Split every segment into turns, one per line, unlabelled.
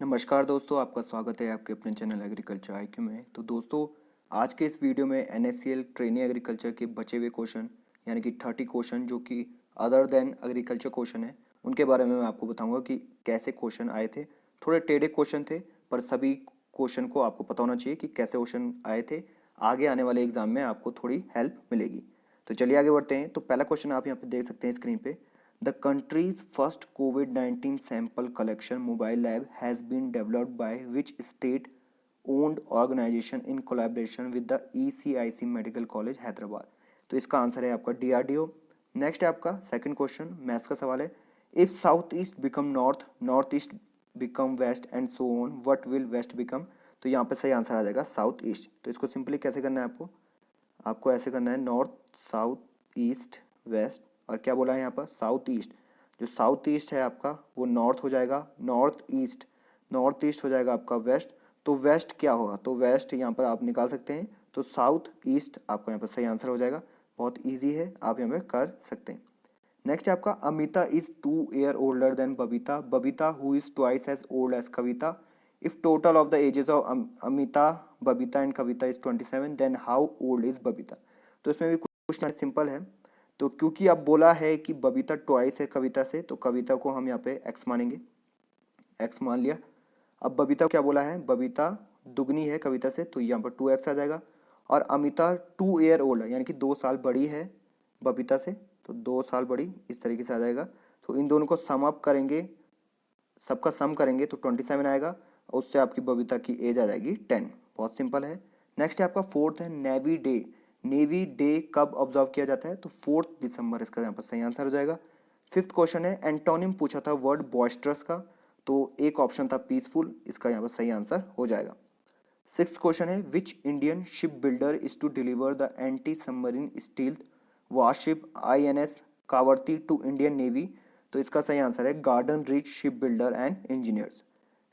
नमस्कार दोस्तों, आपका स्वागत है आपके अपने चैनल एग्रीकल्चर आईक्यू में। तो दोस्तों, आज के इस वीडियो में एनएससीएल ट्रेनी एग्रीकल्चर के बचे हुए क्वेश्चन यानी कि 30 क्वेश्चन जो कि अदर देन एग्रीकल्चर क्वेश्चन है, उनके बारे में मैं आपको बताऊंगा कि कैसे क्वेश्चन आए थे। थोड़े टेढ़े क्वेश्चन थे, पर सभी क्वेश्चन को आपको पता होना चाहिए कि कैसे क्वेश्चन आए थे। आगे आने वाले एग्जाम में आपको थोड़ी हेल्प मिलेगी। तो चलिए आगे बढ़ते हैं। तो पहला क्वेश्चन आप यहाँ पे देख सकते हैं स्क्रीन पे। The country's first COVID-19 sample collection mobile lab has been developed by which state-owned organization in collaboration with the ECIC Medical College Hyderabad? तो इसका आंसर है आपका DRDO। नेक्स्ट है आपका सेकंड क्वेश्चन, मैथ्स का सवाल है। If south east become north, north east become west and so on, what will west become? तो यहाँ पे सही आंसर आ जाएगा साउथ ईस्ट। तो इसको सिंपली कैसे करना है आपको आपको ऐसे करना है, नॉर्थ, साउथ, ईस्ट, वेस्ट, और क्या बोला है यहाँ पर साउथ ईस्ट। जो साउथ ईस्ट है आपका वो नॉर्थ हो जाएगा, नॉर्थ ईस्ट हो जाएगा आपका वेस्ट। तो वेस्ट क्या होगा? तो वेस्ट यहाँ पर आप निकाल सकते हैं, तो साउथ ईस्ट आपका यहाँ पर सही आंसर हो जाएगा। बहुत ईजी है, आप यहाँ पर कर सकते हैं। नेक्स्ट है आपका, Amita is 2 year older than Babita, Babita who is twice as old as Kavita. If total of the ages of Amita, Babita and Kavita is 27, then how old is Babita? तो इसमें भी कुछ सिंपल है। तो क्योंकि अब बोला है कि बबीता ट्वाइस है कविता से, तो कविता को हम यहाँ पे एक्स मानेंगे, एक्स मान लिया। अब बबीता क्या बोला है, बबीता दुगनी है कविता से, तो यहाँ पर 2x आ जाएगा। और अमिता 2 ईयर ओल्ड है यानी कि 2 साल बड़ी है बबीता से, तो 2 साल बड़ी, इस तरीके से आ जाएगा। तो इन दोनों को सम अप करेंगे, सबका सम करेंगे तो 27 आएगा, और उससे आपकी बबीता की एज आ जाएगी 10। बहुत सिंपल है। नेक्स्ट है आपका फोर्थ है, नेवी डे। नेवी डे कब ऑब्जर्व किया जाता है? तो 4 दिसंबर इसका यहाँ पर सही आंसर हो जाएगा। फिफ्थ क्वेश्चन है, एंटोनिम पूछा था वर्ड बॉयस्ट्रस का, तो एक ऑप्शन था पीसफुल, इसका यहाँ पर सही आंसर हो जाएगा। सिक्स क्वेश्चन है, which Indian ship builder is to deliver the anti submarine stealth warship INS Kavaratti to Indian navy? तो इसका सही आंसर है Garden Reach Ship Builders and Engineers.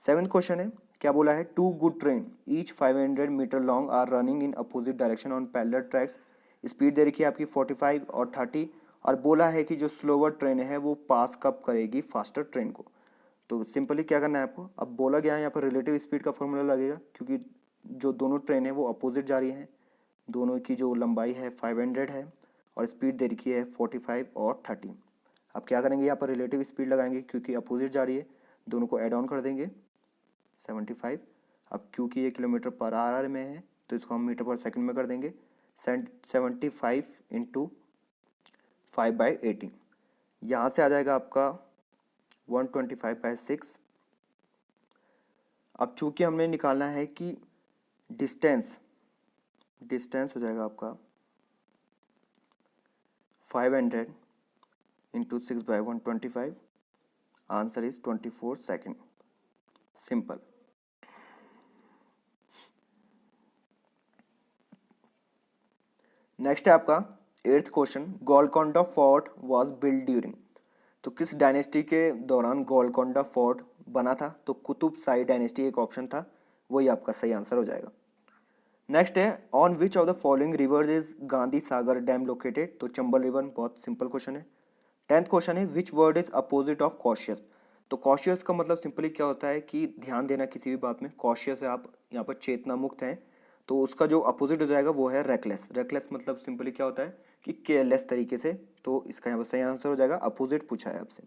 Seventh question है, क्या बोला है, two good train each 500 metre long are running in opposite direction on parallel tracks. Speed दे रखी है आपकी 45 और 30, और बोला है कि जो स्लोवर ट्रेन है वो पास कब करेगी फास्टर ट्रेन को। तो सिंपली क्या करना है आपको, अब बोला गया है यहाँ पर रिलेटिव स्पीड का फॉर्मूला लगेगा, क्योंकि जो दोनों ट्रेन है वो अपोजिट जा रही हैं, दोनों की जो लंबाई है 500 है और स्पीड दे रखी है 45 और 30। अब क्या करेंगे, यहाँ पर रिलेटिव स्पीड लगाएंगे क्योंकि अपोजिट जा रही है, दोनों को ऐड ऑन कर देंगे 75। अब क्योंकि ये किलोमीटर पर आवर में है तो इसको हम मीटर पर सेकंड में कर देंगे, 75 इंटू 5/18, यहाँ से आ जाएगा आपका 125/6। अब चूंकि हमने निकालना है कि डिस्टेंस डिस्टेंस हो जाएगा आपका 500 into 6/125, answer is 24 second. Simple. Next है आपका eighth question, Golconda fort was build during. तो किस डायनेस्टी के दौरान गोलकोंडा फोर्ट बना था? तो कुतुब शाही डायनेस्टी एक ऑप्शन था, वही आपका सही आंसर हो जाएगा। नेक्स्ट है, on which of the following rivers is Gandhi Sagar dam located? तो चंबल रिवर, बहुत सिंपल क्वेश्चन है। टेंथ क्वेश्चन है, which word is opposite of cautious? तो कॉशियस का मतलब सिंपली क्या होता है कि ध्यान देना किसी भी बात में। कॉशियस है, आप यहाँ पर चेतना मुक्त हैं, तो उसका जो अपोजिट हो जाएगा वो है रेकलेस। रेकलेस मतलब सिंपली क्या होता है कि केयरलेस तरीके से, तो इसका यहाँ पर सही आंसर हो जाएगा, अपोजिट पूछा है आपसे।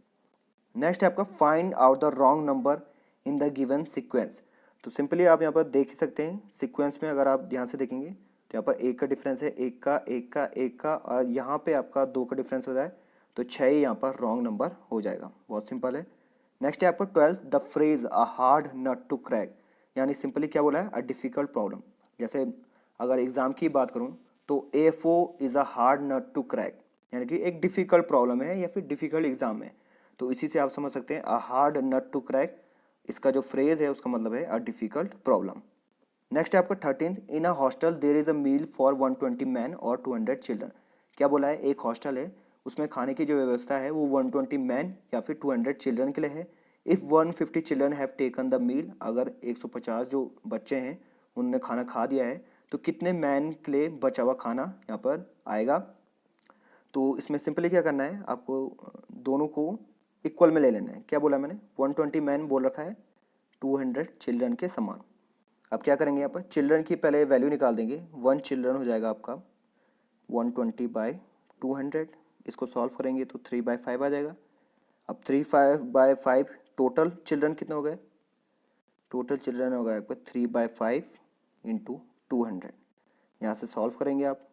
नेक्स्ट है आपका, find out the wrong number in the given sequence. तो सिंपली आप यहाँ पर देख ही सकते हैं, सीक्वेंस में अगर आप ध्यान से देखेंगे तो यहाँ पर एक का डिफरेंस है, एक का, एक का, एक का, और यहाँ पे आपका 2 का डिफरेंस हो जाए तो 6 यहाँ पर रॉन्ग नंबर हो जाएगा। बहुत सिंपल है। नेक्स्ट है आपका twelfth, the phrase a hard nut to crack, यानी सिंपली क्या बोला है, अ डिफिकल्ट प्रॉब्लम। जैसे अगर एग्जाम की बात करूँ तो AFO is a hard nut to crack, यानी कि एक डिफिकल्ट प्रॉब्लम है या फिर डिफिकल्ट एग्जाम है, तो इसी से आप समझ सकते हैं a hard nut to crack, इसका जो फ्रेज है उसका मतलब है अ डिफिकल्ट प्रॉब्लम। नेक्स्ट है आपका 13th, in a hostel there is a meal for 120 man और 200 चिल्ड्रन। क्या बोला है, एक हॉस्टल है, उसमें खाने की जो व्यवस्था है वो 120 मैन या फिर 200 चिल्ड्रन के लिए है। If 150 children have taken the meal, अगर 150 जो बच्चे हैं उनने खाना खा दिया है, तो कितने मैन के लिए बचा हुआ खाना यहाँ पर आएगा? तो इसमें सिंपली क्या करना है आपको, दोनों को इक्वल में ले लेना है। क्या बोला मैंने, 120 मैन बोल रखा है, 200 चिल्ड्रन के समान। अब क्या करेंगे, यहाँ पर चिल्ड्रन की पहले वैल्यू निकाल देंगे। 1 चिल्ड्रन हो जाएगा आपका 120/200। इसको सॉल्व करेंगे तो 3/5 आ जाएगा। अब 3/5 टोटल चिल्ड्रन कितने हो गए, टोटल चिल्ड्रन हो गए आपका 3/5 इंटू 200। यहाँ से सॉल्व करेंगे आप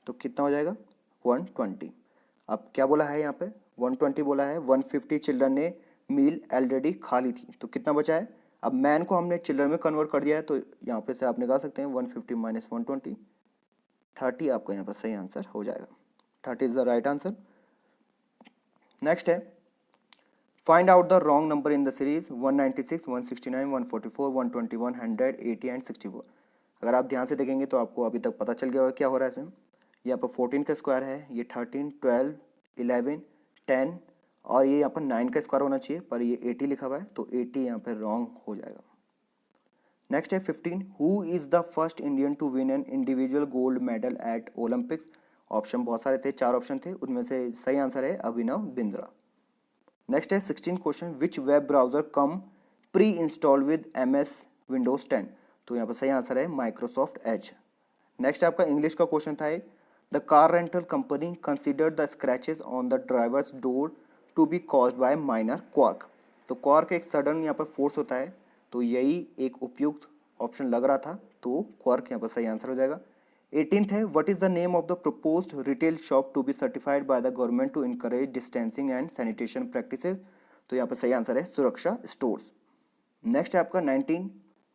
तो कितना हो जाएगा 120। अब क्या बोला है यहाँ पे 120 बोला है, 150 चिल्ड्रन ने मील ऑलरेडी खा ली थी, तो कितना बचा है। अब मैन को हमने चिल्ड्रन में कन्वर्ट कर दिया है, तो यहाँ पे से आप निकाल सकते हैं 150 माइनस 120, 30 आपका यहाँ पर सही आंसर हो जाएगा। 30 is the right answer. Next है find out the wrong number in the series 196, 169, 144, 121, 100, 80 and 64। अगर आप ध्यान से देखेंगे तो आपको अभी तक पता चल गया होगा क्या हो रहा है इसमें। यहाँ पर 14 का स्क्वायर है, ये 13, 12, 11, 10 और ये यहाँ पर 9 का स्क्वायर होना चाहिए, पर ये 80 लिखा हुआ है, तो 80 यहाँ पर रॉन्ग हो जाएगा। नेक्स्ट है 15 who is the first Indian to win an individual gold medal at Olympics. Option बहुत सारे थे, 4 ऑप्शन थे, उनमें से सही आंसर है अभिनव बिंद्रा। नेक्स्ट है 16 question which web browser come pre installed with MS Windows 10। तो यहाँ पर सही आंसर है माइक्रोसॉफ्ट एज। नेक्स्ट आपका इंग्लिश का क्वेश्चन था एक, the car rental company consider the scratches on the driver's door to be caused by minor quark. तो क्वार्क एक सडन यहाँ पर फोर्स होता है, तो यही एक उपयुक्त ऑप्शन लग रहा था, तो क्वार्क यहाँ पर सही आंसर हो जाएगा। 18th है what is the name of the proposed retail shop to be certified by the government to encourage distancing and sanitation practices. तो यहाँ पर सही आंसर है सुरक्षा स्टोर्स। नेक्स्ट है आपका 19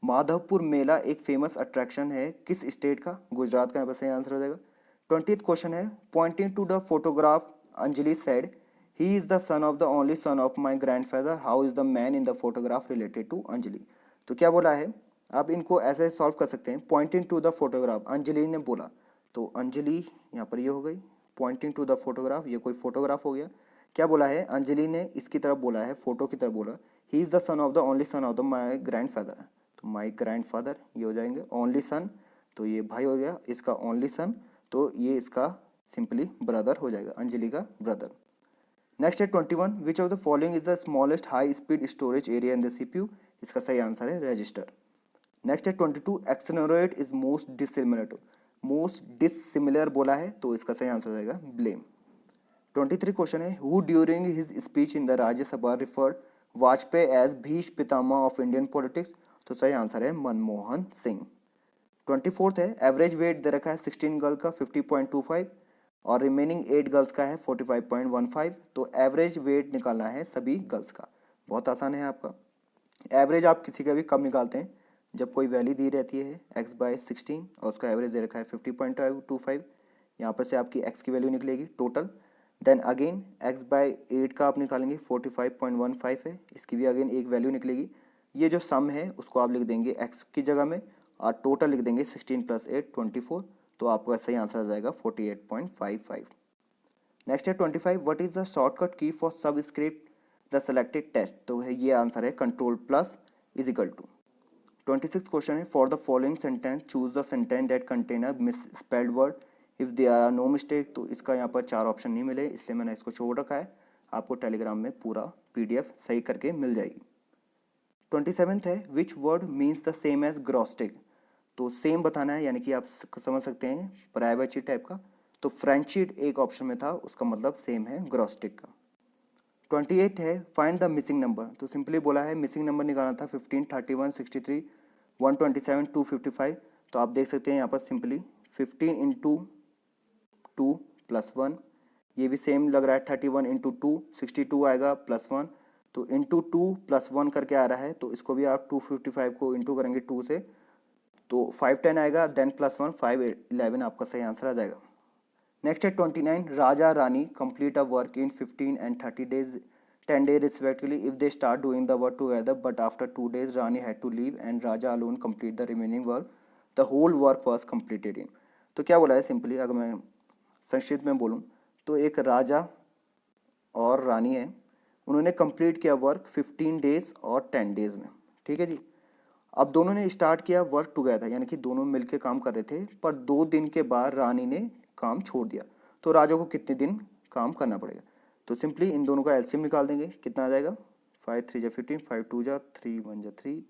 माधवपुर मेला एक फेमस अट्रैक्शन है किस स्टेट का, गुजरात का, यहाँ पर सही आंसर हो जाएगा। 20th क्वेश्चन है pointing to the photograph Anjali said he is the son of the only son of my grandfather, how is the man in the photograph related to Anjali. तो क्या बोला है, आप इनको ऐसे सॉल्व कर सकते हैं। Pointing to the photograph Anjali ने बोला, तो अंजलि यहाँ पर ये हो गई, पॉइंटिंग टू द फोटोग्राफ ये कोई फोटोग्राफ हो गया। क्या बोला है, अंजलि ने इसकी तरफ बोला है, फोटो की तरफ बोला, he is the son of the only son of the my grandfather, तो माई ग्रैंडफादर ये हो जाएंगे। ओनली सन तो ये भाई हो गया, इसका ओनली सन तो ये इसका सिंपली ब्रदर हो जाएगा, अंजलि का ब्रदर। नेक्स्ट है 21 which of the following is the smallest high speed storage area in the CPU। इसका सही आंसर है रजिस्टर। नेक्स्ट है 22 exonerate is most dissimilar to, most dissimilar बोला है, तो इसका सही आंसर हो जाएगा ब्लेम। 23 क्वेश्चन है who during his speech in the Rajya Sabha referred Vajpayee as Bhishma Pitamah of Indian politics. तो सही आंसर है मनमोहन सिंह। 24th है एवरेज वेट दे रखा है 16 गर्ल का 50.25 और रिमेनिंग 8 गर्ल्स का है 45.15। तो एवरेज वेट निकालना है सभी गर्ल्स का, बहुत आसान है आपका। एवरेज आप किसी का भी कम निकालते हैं जब कोई वैल्यू दी रहती है x/16 और उसका एवरेज दे रखा है 50.25। यहाँ पर से आपकी x की वैल्यू निकलेगी टोटल, देन अगेन x/8 का आप निकालेंगे 45.15 है, इसकी भी अगेन एक वैल्यू निकलेगी। ये जो सम है उसको आप लिख देंगे x की जगह में और टोटल लिख देंगे 16 + 8 24, तो आपका सही आंसर आ जाएगा 48.55। नेक्स्ट है 25 what is the shortcut key for subscript the selected text. तो है ये आंसर है Ctrl+ is equal to. 26th question है for the following sentence choose the sentence that contain a misspelled word if there are no mistake. तो इसका यहाँ पर 4 option नहीं मिले, इसलिए मैंने इसको छोड़ रखा है, आपको टेलीग्राम में पूरा PDF सही करके मिल जाएगी। 27th है which word means the same as ग्रॉस्टिक। तो सेम बताना है, यानी कि आप समझ सकते हैं प्राइवेसी टाइप का, तो फ्रेंडशिप एक ऑप्शन में था, उसका मतलब सेम है ग्रॉस्टिक का। 28 है फाइंड द मिसिंग नंबर। तो सिंपली बोला है मिसिंग नंबर निकालना था 15, 31, 63, 127, 255। तो आप देख सकते हैं यहाँ पर सिंपली 15 × 2 + 1, ये भी सेम लग रहा है 31 × 2 62 आएगा +1, तो इंटू 2 + 1 करके आ रहा है, तो इसको भी आप 255 को इंटू करेंगे 2 से, तो 510 आएगा, देन +1 511 आपका सही आंसर आ जाएगा। नेक्स्ट है 29 Raja Rani complete a work in 15 and 30 days 10 days respectively if they start doing the work together but after 2 days Rani had to leave and Raja alone complete the remaining work, the whole work was completed in। तो क्या बोला है simply, अगर मैं संक्षिप्त में बोलूँ तो एक राजा और रानी है, उन्होंने कंप्लीट किया वर्क 15 डेज और 10 डेज में, ठीक है जी। अब दोनों ने स्टार्ट किया वर्क टुगेदर, यानी कि दोनों मिलकर काम कर रहे थे, पर 2 दिन के बाद रानी ने काम छोड़ दिया, तो राजा को कितने दिन काम करना पड़ेगा। तो सिंपली इन दोनों का एलसीएम निकाल देंगे, कितना आ जाएगा 5 3 × 15, 5 2 × 3 1 × 3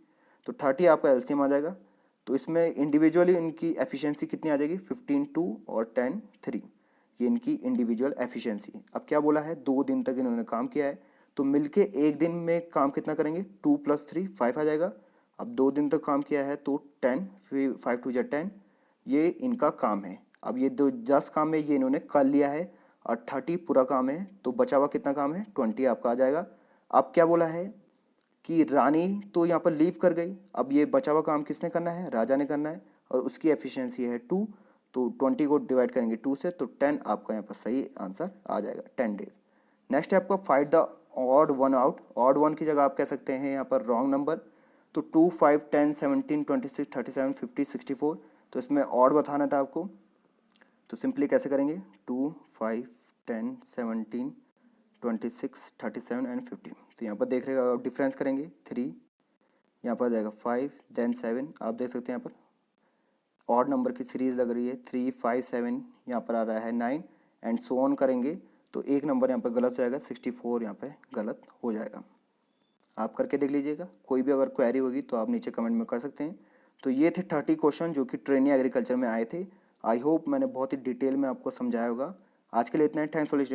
तो 30 आपका एलसीएम आ जाएगा। तो इसमें इंडिविजुअली इनकी एफिशिएंसी कितनी आ जाएगी, 15 2 और 10 3, ये इनकी इंडिविजुअल एफिशिएंसी। अब क्या बोला है, 2 दिन तक इन्होंने काम किया है, तो मिलके एक दिन में काम कितना करेंगे, 2 + 3 5 आ जाएगा। अब 2 दिन तक काम किया है तो 10, फिर 5 2 10, ये इनका काम है। अब ये 10 काम है ये इन्होंने कर लिया है और 30 पूरा काम है, तो बचा हुआ कितना काम है, 20 आपका आ जाएगा। अब क्या बोला है कि रानी तो यहाँ पर लीव कर गई, अब ये बचा हुआ काम किसने करना है, राजा ने करना है, और उसकी एफिशिएंसी है 2, तो 20 को डिवाइड करेंगे 2 से, तो 10 आपका यहाँ पर सही आंसर आ जाएगा, 10 डेज। नेक्स्ट है आपका find the odd one out. Odd one की जगह आप कह सकते हैं यहाँ पर रॉन्ग नंबर। तो 2 5 10 17 26 37 50 64, तो इसमें ऑड बताना था आपको। तो सिंपली कैसे करेंगे, 2 5 10 17 26 37 एंड 50। तो यहाँ पर देख रहे हो डिफरेंस करेंगे 3, यहाँ पर आ जाएगा 5 देन 7, आप देख सकते हैं यहाँ पर ऑड नंबर की सीरीज लग रही है, 3 5 7, यहाँ पर आ रहा है 9 एंड सो ऑन करेंगे तो एक नंबर यहाँ पर गलत हो जाएगा, 64 यहाँ पे गलत हो जाएगा। आप करके देख लीजिएगा, कोई भी अगर क्वेरी होगी तो आप नीचे कमेंट में कर सकते हैं। तो ये थे 30 क्वेश्चन जो कि ट्रेनी एग्रीकल्चर में आए थे। आई होप मैंने बहुत ही डिटेल में आपको समझाया होगा। आज के लिए इतना ही, थैंक्स फॉर लिसनिंग।